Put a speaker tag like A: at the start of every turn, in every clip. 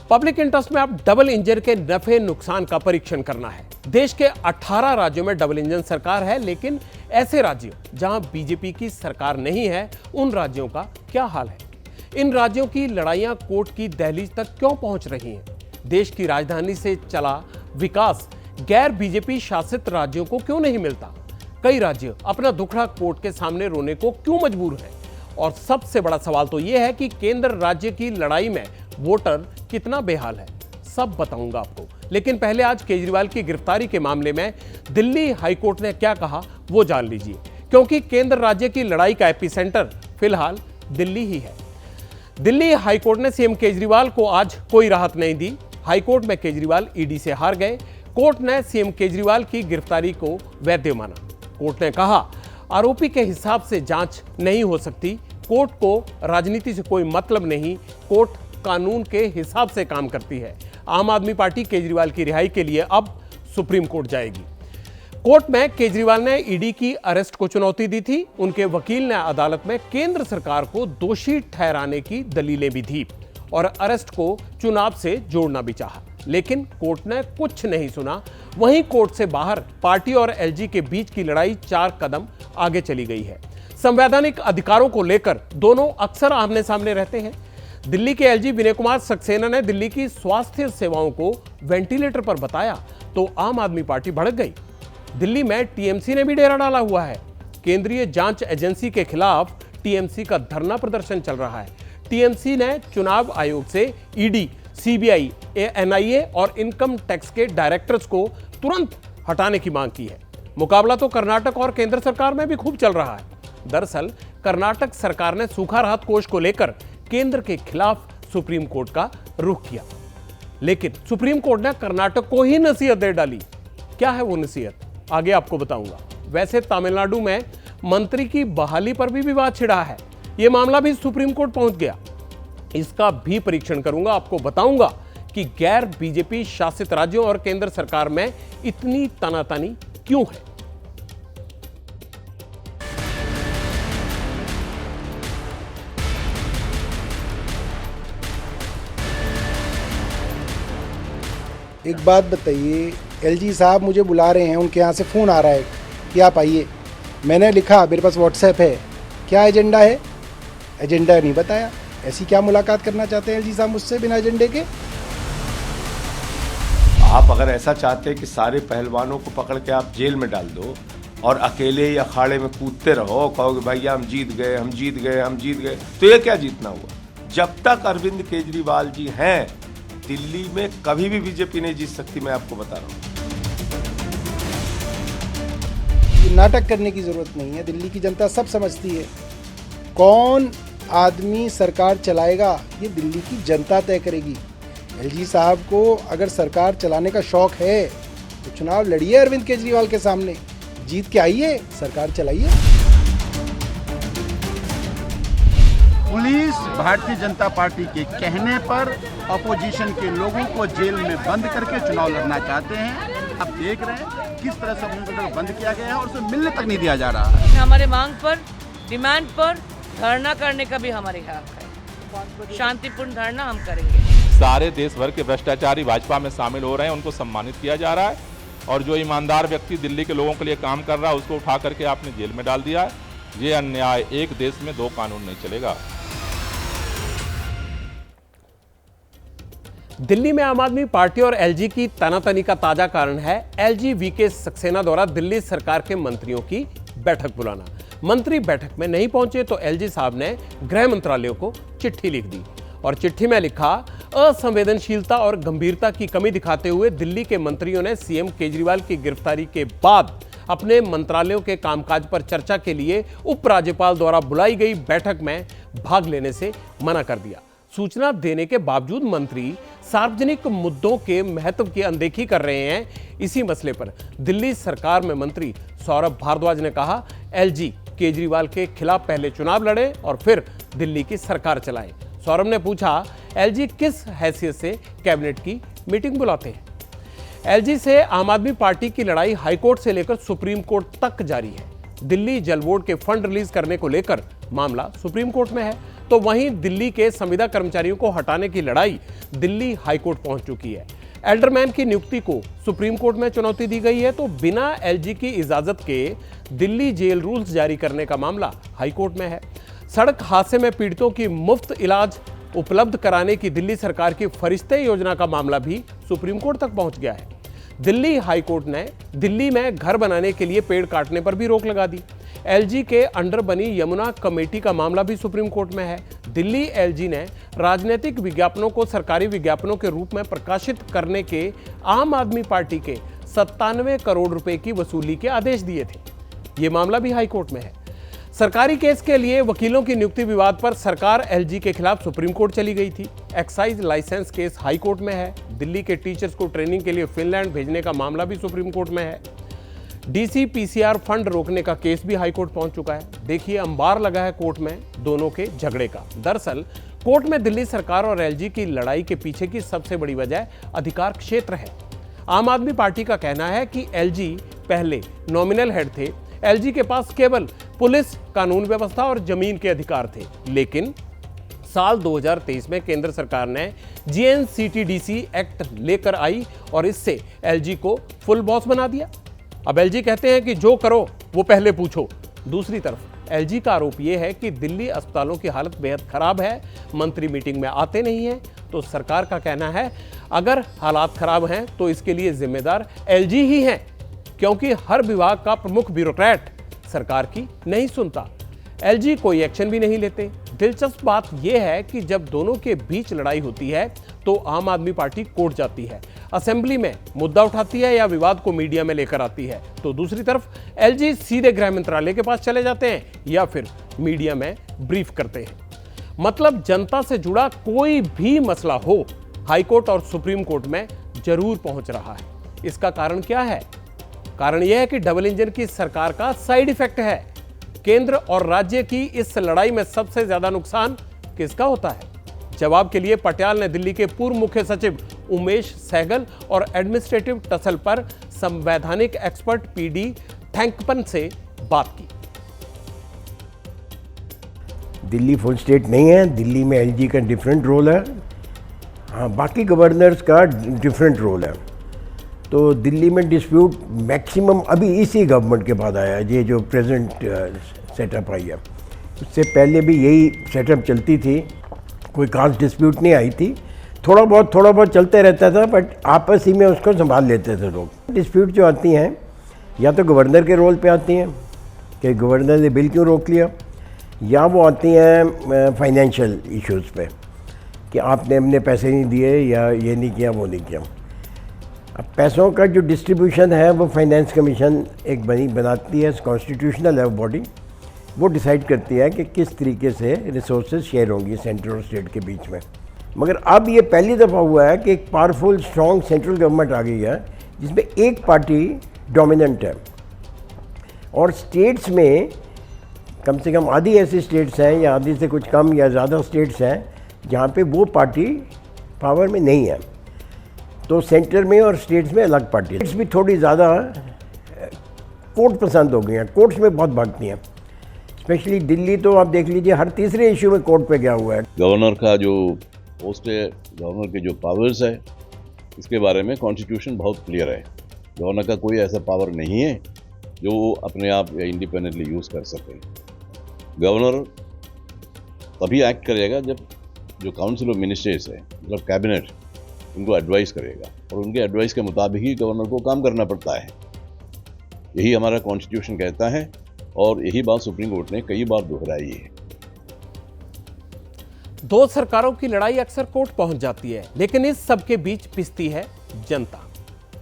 A: Public interest में अब double engine के नफे नुकसान का परीक्षण करना है। देश के 18 राज्यों में डबल इंजन सरकार है, लेकिन ऐसे राज्यों जहां बीजेपी की सरकार नहीं है, उन राज्यों का क्या हाल है? इन राज्यों की लड़ाइयां कोर्ट की दहलीज तक क्यों पहुंच रही हैं? देश की राजधानी से चला विकास गैर बीजेपी शासित राज्यों को क्यों नहीं मिलता? कई राज्य अपना दुखड़ा कोर्ट के सामने रोने को क्यों मजबूर हैं? और सबसे बड़ा सवाल तो यह है कि केंद्र राज्य की लड़ाई में वोटर कितना बेहाल है। सब बताऊंगा आपको, लेकिन पहले आज केजरीवाल की गिरफ्तारी के मामले में दिल्ली हाईकोर्ट ने क्या कहा वो जान लीजिए, क्योंकि केंद्र राज्य की लड़ाई का एपिसेंटर फिलहाल दिल्ली ही है। दिल्ली हाईकोर्ट ने सीएम केजरीवाल को आज कोई राहत नहीं दी। हाईकोर्ट में केजरीवाल ईडी से हार गए। कोर्ट ने सीएम केजरीवाल की गिरफ्तारी को वैध माना। कोर्ट ने कहा आरोपी के हिसाब से जांच नहीं हो सकती। कोर्ट को राजनीति से कोई मतलब नहीं, कोर्ट कानून के हिसाब से काम करती है। आम आदमी पार्टी केजरीवाल की रिहाई के लिए अब सुप्रीम कोर्ट जाएगी। कोर्ट में केजरीवाल ने ईडी की अरेस्ट को चुनौती दी थी। उनके वकील ने अदालत में केंद्र सरकार को दोषी ठहराने की दलीलें भी दी और अरेस्ट को चुनाव से जोड़ना भी चाहा, लेकिन कोर्ट ने कुछ नहीं सुना। वहीं कोर्ट से बाहर पार्टी और एलजी के बीच की लड़ाई 4 कदम आगे चली गई है। संवैधानिक अधिकारों को लेकर दोनों अक्सर आमने सामने रहते हैं। दिल्ली के एलजी विनय कुमार सक्सेना ने दिल्ली की स्वास्थ्य सेवाओं को वेंटिलेटर पर बताया तो आम आदमी पार्टी भड़क गई। दिल्ली में टीएमसी ने भी डेरा डाला हुआ है। केंद्रीय जांच एजेंसी के खिलाफ टीएमसी का धरना प्रदर्शन चल रहा है। टीएमसी ने चुनाव आयोग से ईडी, सीबीआई, एनआईए और इनकम टैक्स के डायरेक्टर्स को तुरंत हटाने की मांग की है। मुकाबला तो कर्नाटक और केंद्र सरकार में भी खूब चल रहा है। दरअसल कर्नाटक सरकार ने सूखा राहत कोष को लेकर केंद्र के खिलाफ सुप्रीम कोर्ट का रुख किया, लेकिन सुप्रीम कोर्ट ने कर्नाटक को ही नसीहत दे डाली। क्या है वो नसीहत, आगे आपको बताऊंगा। वैसे तमिलनाडु में मंत्री की बहाली पर भी विवाद छिड़ा है। यह मामला भी सुप्रीम कोर्ट पहुंच गया। इसका भी परीक्षण करूंगा, आपको बताऊंगा कि गैर बीजेपी शासित राज्यों और केंद्र सरकार में इतनी तनातनी क्यों है।
B: एक बात बताइए, एलजी साहब मुझे बुला रहे हैं, उनके यहाँ से फ़ोन आ रहा है कि आप आइए। मैंने लिखा, मेरे पास व्हाट्सएप है, क्या एजेंडा है? एजेंडा नहीं बताया। ऐसी क्या मुलाकात करना चाहते हैं एलजी साहब मुझसे बिना एजेंडे के?
C: आप अगर ऐसा चाहते हैं कि सारे पहलवानों को पकड़ के आप जेल में डाल दो और अकेले या अखाड़े में कूदते रहो, कहोगे भैया हम जीत गए, हम जीत गए, हम जीत गए, तो ये क्या जीतना हुआ? जब तक अरविंद केजरीवाल जी हैं दिल्ली में कभी भी बीजेपी नहीं जीत सकती, मैं आपको बता रहा हूँ।
B: नाटक करने की जरूरत नहीं है। दिल्ली की जनता सब समझती है। कौन आदमी सरकार चलाएगा ये दिल्ली की जनता तय करेगी। एलजी साहब को अगर सरकार चलाने का शौक है तो चुनाव लड़िए अरविंद केजरीवाल के सामने, जीत के आइए, सरकार चलाइए।
D: पुलिस भारतीय जनता पार्टी के कहने पर अपोजिशन के लोगों को जेल में बंद करके चुनाव लड़ना चाहते हैं। आप देख रहे हैं किस तरह से उनको बंद किया गया है और उसे मिलने तक नहीं दिया जा रहा है।
E: हमारे मांग पर, डिमांड पर धरना करने का भी हमारे हक है। शांतिपूर्ण धरना हम करेंगे।
F: सारे देश भर के भ्रष्टाचारी भाजपा में शामिल हो रहे हैं, उनको सम्मानित किया जा रहा है और जो ईमानदार व्यक्ति दिल्ली के लोगों के लिए काम कर रहा है उसको उठा करके आपने जेल में डाल दिया है। ये अन्याय, एक देश में 2 कानून नहीं चलेगा।
A: दिल्ली में आम आदमी पार्टी और एलजी की तनातनी का ताजा कारण है एलजी वीके सक्सेना द्वारा दिल्ली सरकार के मंत्रियों की बैठक बुलाना। मंत्री बैठक में नहीं पहुंचे तो एलजी साहब ने गृह मंत्रालय को चिट्ठी लिख दी और चिट्ठी में लिखा, असंवेदनशीलता और गंभीरता की कमी दिखाते हुए दिल्ली के मंत्रियों ने सीएम केजरीवाल की गिरफ्तारी के बाद अपने मंत्रालयों के कामकाज पर चर्चा के लिए उपराज्यपाल द्वारा बुलाई गई बैठक में भाग लेने से मना कर दिया। सूचना देने के बावजूद मंत्री सार्वजनिक मुद्दों के महत्व की अनदेखी कर रहे हैं। इसी मसले पर दिल्ली सरकार में मंत्री सौरभ भारद्वाज ने कहा, एलजी केजरीवाल के खिलाफ पहले चुनाव लड़े और फिर दिल्ली की सरकार चलाएं। सौरभ ने पूछा, एलजी किस हैसियत से कैबिनेट की मीटिंग बुलाते हैं? एलजी से आम आदमी पार्टी की लड़ाई हाईकोर्ट से लेकर सुप्रीम कोर्ट तक जारी है। दिल्ली जल बोर्ड के फंड रिलीज करने को लेकर मामला सुप्रीम कोर्ट में है। तो वहीं दिल्ली के संविदा कर्मचारियों को हटाने की लड़ाई दिल्ली हाईकोर्ट पहुंच चुकी है। एल्डरमैन की नियुक्ति को सुप्रीम कोर्ट में चुनौती दी गई है, तो बिना एलजी की इजाजत के दिल्ली जेल रूल्स जारी करने का मामला हाईकोर्ट में है। सड़क हादसे में पीड़ितों की मुफ्त इलाज उपलब्ध कराने की दिल्ली सरकार की फरिश्ते योजना का मामला भी सुप्रीम कोर्ट तक पहुंच गया है। दिल्ली हाईकोर्ट ने दिल्ली में घर बनाने के लिए पेड़ काटने पर भी रोक लगा दी। एलजी के अंडर बनी यमुना कमेटी का मामला भी सुप्रीम कोर्ट में है। दिल्ली एलजी ने राजनीतिक विज्ञापनों को सरकारी विज्ञापनों के रूप में प्रकाशित करने के आम आदमी पार्टी के 97 करोड़ रुपए की वसूली के आदेश दिए थे। ये मामला भी हाईकोर्ट में है। सरकारी केस के लिए वकीलों की नियुक्ति विवाद पर सरकार एलजी के खिलाफ सुप्रीम कोर्ट चली गई थी। Excise license case high court में है। दिल्ली के टीचर्स को ट्रेनिंग के लिए फिनलैंड भेजने का मामला भी सुप्रीम कोर्ट में है। डीसीपीसीआर फंड रोकने का केस भी हाई कोर्ट पहुंच चुका है। देखिए, अंबार लगा है कोर्ट में दोनों के झगड़े का। दरअसल कोर्ट में दिल्ली सरकार और एलजी की लड़ाई के पीछे की सबसे बड़ी वजह अधिकार क्षेत्र है। आम आदमी पार्टी का कहना है कि एलजी पहले नॉमिनल हेड थे। एलजी के पास केवल पुलिस, कानून व्यवस्था और जमीन के अधिकार थे, लेकिन साल 2023 में केंद्र सरकार ने जीएनसीटीडीसी एक्ट लेकर आई और इससे एलजी को फुल बॉस बना दिया। अब एलजी कहते हैं कि जो करो वो पहले पूछो। दूसरी तरफ एलजी का आरोप यह है कि दिल्ली अस्पतालों की हालत बेहद खराब है, मंत्री मीटिंग में आते नहीं हैं। तो सरकार का कहना है अगर हालात खराब हैं तो इसके लिए जिम्मेदार एलजी ही हैं, क्योंकि हर विभाग का प्रमुख ब्यूरोक्रेट सरकार की नहीं सुनता। एलजी कोई एक्शन भी नहीं लेते। दिलचस्प बात यह है कि जब दोनों के बीच लड़ाई होती है तो आम आदमी पार्टी कोर्ट जाती है, असेंबली में मुद्दा उठाती है या विवाद को मीडिया में लेकर आती है, तो दूसरी तरफ एलजी सीधे गृह मंत्रालय के पास चले जाते हैं या फिर मीडिया में ब्रीफ करते हैं। मतलब जनता से जुड़ा कोई भी मसला हो, हाईकोर्ट और सुप्रीम कोर्ट में जरूर पहुंच रहा है। इसका कारण क्या है? कारण यह है कि डबल इंजन की सरकार का साइड इफेक्ट है। केंद्र और राज्य की इस लड़ाई में सबसे ज्यादा नुकसान किसका होता है? जवाब के लिए पटियाल ने दिल्ली के पूर्व मुख्य सचिव उमेश सहगल और एडमिनिस्ट्रेटिव टसल पर संवैधानिक एक्सपर्ट पीडी थैंकपन से बात की।
G: दिल्ली फुल स्टेट नहीं है। दिल्ली में एलजी का डिफरेंट रोल है। हाँ, बाकी गवर्नर्स का डिफरेंट रोल है। तो दिल्ली में डिस्प्यूट मैक्सिमम अभी इसी गवर्नमेंट के बाद आया है, ये जो प्रेजेंट सेटअप आई है। उससे पहले भी यही सेटअप चलती थी, कोई खास डिस्प्यूट नहीं आई थी। थोड़ा बहुत चलते रहता था, बट आपस ही में उसको संभाल लेते थे लोग। डिस्प्यूट जो आती हैं या तो गवर्नर के रोल पे आती हैं कि गवर्नर ने बिल क्यों रोक लिया, या वो आती हैं फाइनेंशियल इश्यूज़ पे कि आपने हमने पैसे नहीं दिए या ये नहीं किया वो नहीं किया। अब पैसों का जो डिस्ट्रीब्यूशन है वो फाइनेंस कमीशन एक बनाती है, कॉन्स्टिट्यूशनल है वो बॉडी। वो डिसाइड करती है कि किस तरीके से रिसोर्सेज शेयर होंगी सेंट्रल और स्टेट के बीच में। मगर अब ये पहली दफ़ा हुआ है कि एक पावरफुल स्ट्रॉन्ग सेंट्रल गवर्नमेंट आ गई है जिसमें एक पार्टी डोमिनेंट है, और स्टेट्स में कम से कम आधी ऐसी स्टेट्स हैं या आधी से कुछ कम या ज़्यादा स्टेट्स हैं जहाँ पे वो पार्टी पावर में नहीं है। तो सेंटर में और स्टेट्स में अलग पार्टी। स्टेट्स भी थोड़ी ज़्यादा कोर्ट पसंद हो गई हैं, कोर्ट्स में बहुत भागती हैं। स्पेशली दिल्ली तो आप देख लीजिए हर तीसरे इशू में कोर्ट पे गया हुआ है।
H: गवर्नर का जो पोस्ट है, गवर्नर के जो पावर्स है, इसके बारे में कॉन्स्टिट्यूशन बहुत क्लियर है। गवर्नर का कोई ऐसा पावर नहीं है जो वो अपने आप या इंडिपेंडेंटली यूज़ कर सके। गवर्नर तभी एक्ट करेगा जब जो काउंसिल ऑफ मिनिस्टर्स है, मतलब कैबिनेट, उनको एडवाइस करेगा और उनके एडवाइस के मुताबिक ही गवर्नर को काम करना पड़ता है। यही हमारा कॉन्स्टिट्यूशन कहता है और यही बात सुप्रीम कोर्ट ने कई बार दोहराई है।
A: दो सरकारों की लड़ाई अक्सर कोर्ट पहुंच जाती है, लेकिन इस सब के बीच पिसती है जनता।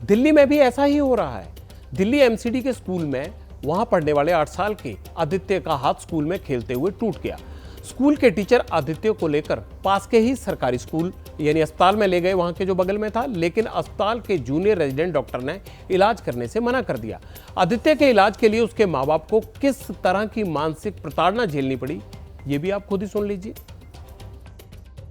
A: दिल्ली में भी ऐसा ही हो रहा है। दिल्ली एमसीडी के स्कूल में वहां पढ़ने वाले 8 साल के आदित्य का हाथ स्कूल में खेलते हुए टूट गया। स्कूल के टीचर आदित्य को लेकर पास के ही सरकारी स्कूल यानी अस्पताल में ले गए, वहां के जो बगल में था, लेकिन अस्पताल के जूनियर रेजिडेंट डॉक्टर ने इलाज करने से मना कर दिया। आदित्य के इलाज के लिए उसके माँ बाप को किस तरह की मानसिक प्रताड़ना झेलनी पड़ी, ये भी आप खुद ही सुन लीजिए।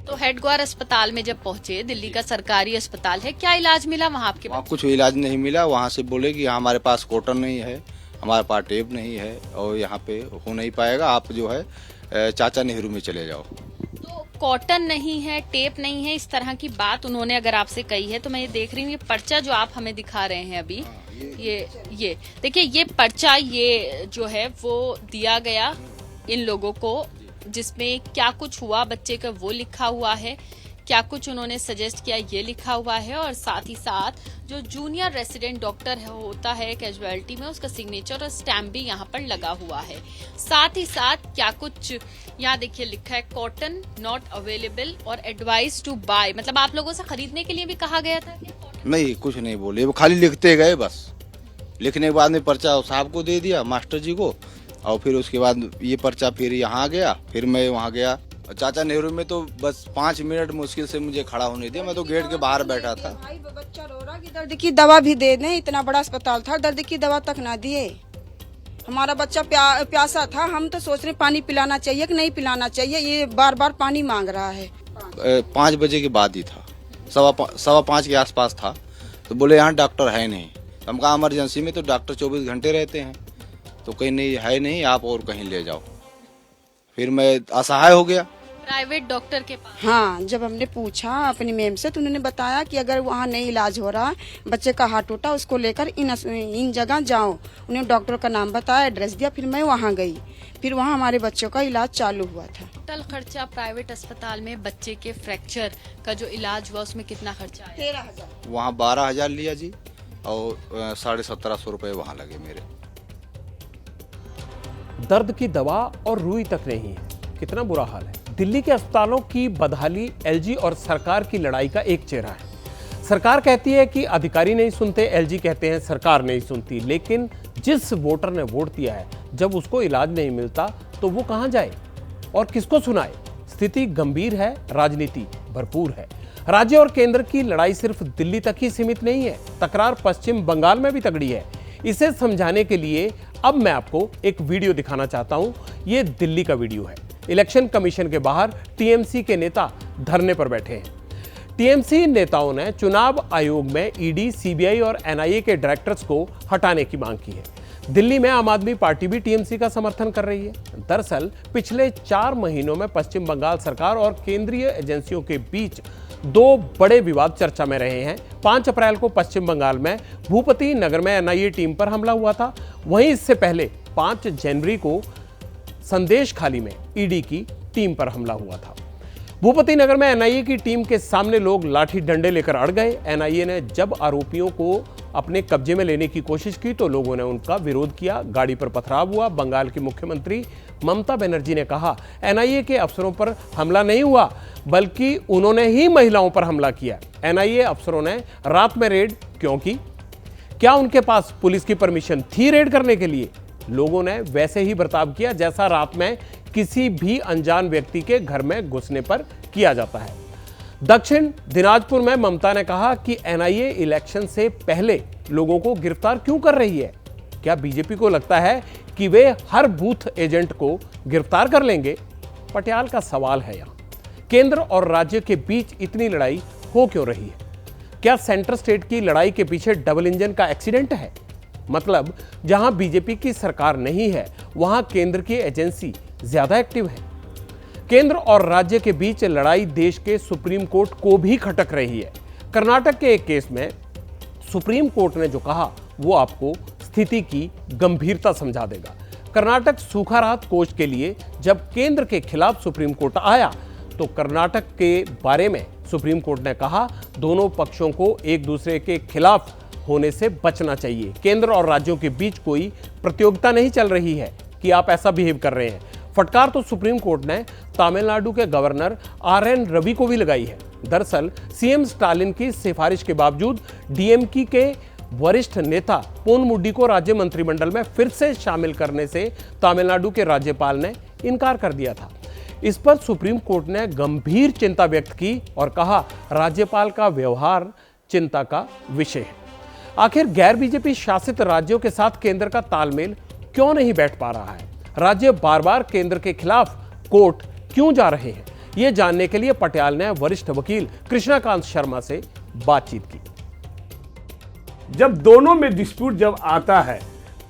I: तो हेडग्वार अस्पताल में जब पहुंचे, दिल्ली का सरकारी अस्पताल है, क्या इलाज मिला वहाँ आपके?
J: वहाँ कुछ इलाज नहीं मिला। वहाँ से बोले कि हमारे पास कॉटन नहीं है, हमारे पास टेप नहीं है और यहाँ पे हो नहीं पाएगा, आप जो है चाचा नेहरू में चले जाओ।
I: तो कॉटन नहीं है, टेप नहीं है, इस तरह की बात उन्होंने अगर आपसे कही है, तो मैं ये देख रही हूँ, ये पर्चा जो आप हमें दिखा रहे हैं अभी, ये देखिए, ये पर्चा ये जो है वो दिया गया इन लोगों को, जिसमें क्या कुछ हुआ बच्चे का वो लिखा हुआ है, क्या कुछ उन्होंने सजेस्ट किया ये लिखा हुआ है, और साथ ही साथ जो जूनियर रेसिडेंट डॉक्टर होता है कैजुअलिटी में, उसका सिग्नेचर और स्टैम्प भी यहाँ पर लगा हुआ है। साथ ही साथ क्या कुछ यहाँ देखिए लिखा है, कॉटन नॉट अवेलेबल और एडवाइस टू बाय, मतलब आप लोगों से खरीदने के लिए भी कहा गया था क्या?
J: नहीं, कुछ नहीं बोले, वो खाली लिखते गए बस। लिखने के बाद में पर्चा साहब को दे दिया, मास्टर जी को, और फिर उसके बाद ये पर्चा फिर यहाँ गया, फिर मैं वहाँ गया। चाचा नेहरू में तो बस 5 मिनट मुश्किल से मुझे खड़ा होने दिया, मैं तो गेट के बाहर बैठा था।
K: भाई बच्चा रो रहा कि दर्द की दवा भी दे दें, इतना बड़ा अस्पताल था, दर्द की दवा तक ना दिए। हमारा बच्चा प्यासा था, हम तो सोच रहे पानी पिलाना चाहिए कि नहीं पिलाना चाहिए, ये बार बार पानी मांग रहा है।
J: 5 बजे के बाद ही था, 4:15 के आसपास था, तो बोले यहाँ डॉक्टर है नहीं। हम कहा इमरजेंसी में तो डॉक्टर 24 घंटे रहते हैं, तो कहीं नहीं है, नहीं, आप और कहीं ले जाओ। फिर मैं असहाय हो गया।
I: प्राइवेट डॉक्टर के पास?
K: हाँ, जब हमने पूछा अपनी मैम से, तो उन्होंने बताया कि अगर वहाँ नहीं इलाज हो रहा, बच्चे का हाथ टूटा, उसको लेकर इन जगह जाओ। उन्हें डॉक्टर का नाम बताया, एड्रेस दिया, फिर मैं वहाँ गई, फिर वहाँ हमारे बच्चों का इलाज चालू हुआ था।
I: टोटल खर्चा प्राइवेट अस्पताल में बच्चे के फ्रैक्चर का जो इलाज हुआ उसमें कितना खर्चा आया?
K: 13,000।
J: वहाँ 12,000 लिया जी, और 1750 रुपए वहाँ लगे मेरे।
A: दर्द की दवा और रुई तक नहीं है, कितना बुरा हाल है। दिल्ली के अस्पतालों की बदहाली एलजी और सरकार की लड़ाई का एक चेहरा है। सरकार कहती है कि अधिकारी नहीं सुनते, एलजी कहते हैं सरकार नहीं सुनती। लेकिन जिस वोटर ने वोट दिया है, जब उसको इलाज नहीं मिलता तो वो कहां जाए और किसको सुनाए? स्थिति गंभीर है, राजनीति भरपूर है। राज्य और केंद्र की लड़ाई सिर्फ दिल्ली तक ही सीमित नहीं है, तकरार पश्चिम बंगाल में भी तगड़ी है। इसे समझाने के लिए अब मैं आपको एक वीडियो दिखाना चाहता हूं। ये दिल्ली का वीडियो है। इलेक्शन कमीशन के बाहर टीएमसी के नेता धरने पर बैठे हैं। टीएमसी नेताओं ने चुनाव आयोग में ईडी, सीबीआई और एनआईए के डायरेक्टर्स को हटाने की मांग की है। दिल्ली में आम आदमी पार्टी भी टीएमसी का समर्थन कर रही है। दरअसल पिछले 4 महीनों में पश्चिम बंगाल सरकार और केंद्रीय एजेंसियों के बीच 2 बड़े विवाद चर्चा में रहे हैं। 5 अप्रैल को पश्चिम बंगाल में भूपति नगर में एनआईए टीम पर हमला हुआ था। वहीं इससे पहले 5 जनवरी को संदेश खाली में ईडी की टीम पर हमला हुआ था। भूपति नगर में एनआईए की टीम के सामने लोग लाठी डंडे लेकर अड़ गए। एनआईए ने जब आरोपियों को अपने कब्जे में लेने की कोशिश की तो लोगों ने उनका विरोध किया, गाड़ी पर पथराव हुआ। बंगाल की मुख्यमंत्री ममता बनर्जी ने कहा, एनआईए के अफसरों पर हमला नहीं हुआ, बल्कि उन्होंने ही महिलाओं पर हमला किया। एनआईए अफसरों ने रात में रेड क्यों की? क्या उनके पास पुलिस की परमिशन थी रेड करने के लिए? लोगों ने वैसे ही बर्ताव किया जैसा रात में किसी भी अनजान व्यक्ति के घर में घुसने पर किया जाता है। दक्षिण दिनाजपुर में ममता ने कहा कि एनआईए इलेक्शन से पहले लोगों को गिरफ्तार क्यों कर रही है? क्या बीजेपी को लगता है कि वे हर बूथ एजेंट को गिरफ्तार कर लेंगे? पटियाल का सवाल है यहाँ। केंद्र और राज्य के बीच इतनी लड़ाई हो क्यों रही है? क्या सेंटर स्टेट की लड़ाई के पीछे डबल इंजन का एक्सीडेंट है? मतलब जहां बीजेपी की सरकार नहीं है, वहां केंद्र की एजेंसी ज्यादा एक्टिव है। केंद्र और राज्य के बीच लड़ाई देश के सुप्रीम कोर्ट को भी खटक रही है। कर्नाटक के एक केस में सुप्रीम कोर्ट ने जो कहा वो आपको स्थिति की गंभीरता समझा देगा। कर्नाटक सूखा राहत कोष के लिए जब केंद्र के खिलाफ सुप्रीम कोर्ट आया तो कर्नाटक के बारे में सुप्रीम कोर्ट ने कहा दोनों पक्षों को एक दूसरे के खिलाफ होने से बचना चाहिए। केंद्र और राज्यों के बीच कोई प्रतियोगिता नहीं चल रही है कि आप ऐसा बिहेव कर रहे हैं। फटकार तो सुप्रीम कोर्ट ने तमिलनाडु के गवर्नर आरएन रवि को भी लगाई है। दरअसल सीएम स्टालिन की सिफारिश के बावजूद डीएमके के वरिष्ठ नेता पोनमुडी को राज्य मंत्रिमंडल में फिर से शामिल करने से तमिलनाडु के राज्यपाल ने इनकार कर दिया था। इस पर सुप्रीम कोर्ट ने गंभीर चिंता व्यक्त की और कहा राज्यपाल का व्यवहार चिंता का विषय है। आखिर गैर बीजेपी शासित राज्यों के साथ केंद्र का तालमेल क्यों नहीं बैठ पा रहा है? राज्य बार बार केंद्र के खिलाफ कोर्ट क्यों जा रहे हैं? ये जानने के लिए पटियाल ने वरिष्ठ वकील कृष्णाकांत शर्मा से बातचीत की।
L: जब दोनों में डिस्प्यूट जब आता है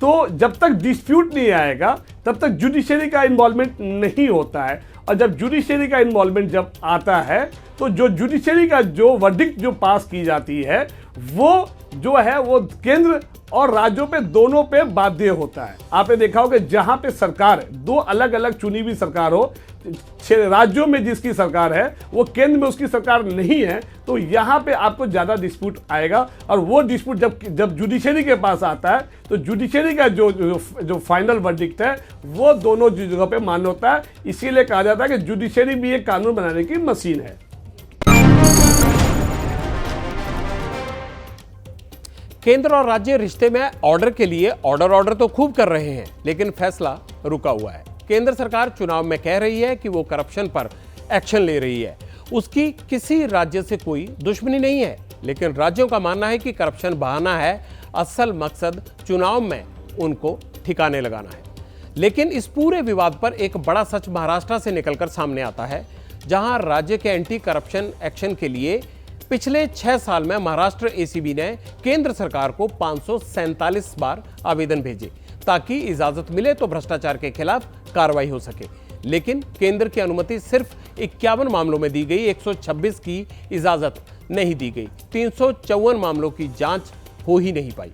L: तो जब तक डिस्प्यूट नहीं आएगा तब तक जुडिशरी का इन्वॉल्वमेंट नहीं होता है। और जब जुडिशरी का इन्वॉल्वमेंट जब आता है तो जो जुडिशरी का जो वर्डिक्ट जो पास की जाती है वो जो है वो केंद्र और राज्यों पे दोनों पे बाध्य होता है। आपने देखा होगा जहां पे सरकार दो अलग अलग चुनी हुई सरकार हो, राज्यों में जिसकी सरकार है वो केंद्र में उसकी सरकार नहीं है, तो यहाँ पे आपको ज़्यादा डिस्प्यूट आएगा। और वो डिस्प्यूट जब जुडिशरी के पास आता है तो जुडिशरी का जो फाइनल वर्डिक्ट है वो दोनों जगह पे मान्य होता है। इसीलिए कहा जाता है कि जुडिशरी भी एक कानून बनाने की मशीन है।
A: केंद्र और राज्य रिश्ते में ऑर्डर के लिए ऑर्डर तो खूब कर रहे हैं, लेकिन फैसला रुका हुआ है। केंद्र सरकार चुनाव में कह रही है कि वो करप्शन पर एक्शन ले रही है, उसकी किसी राज्य से कोई दुश्मनी नहीं है, लेकिन राज्यों का मानना है कि करप्शन बहाना है, असल मकसद चुनाव में उनको ठिकाने लगाना है। लेकिन इस पूरे विवाद पर एक बड़ा सच महाराष्ट्र से निकलकर सामने आता है, जहां राज्य के एंटी करप्शन एक्शन के लिए पिछले 6 साल में महाराष्ट्र एसीबी ने केंद्र सरकार को 547 बार आवेदन भेजे ताकि इजाजत मिले तो भ्रष्टाचार के खिलाफ कार्रवाई हो सके। लेकिन केंद्र की अनुमति सिर्फ 51 मामलों में दी गई, 126 की इजाजत नहीं दी गई, 354 मामलों की जांच हो ही नहीं पाई।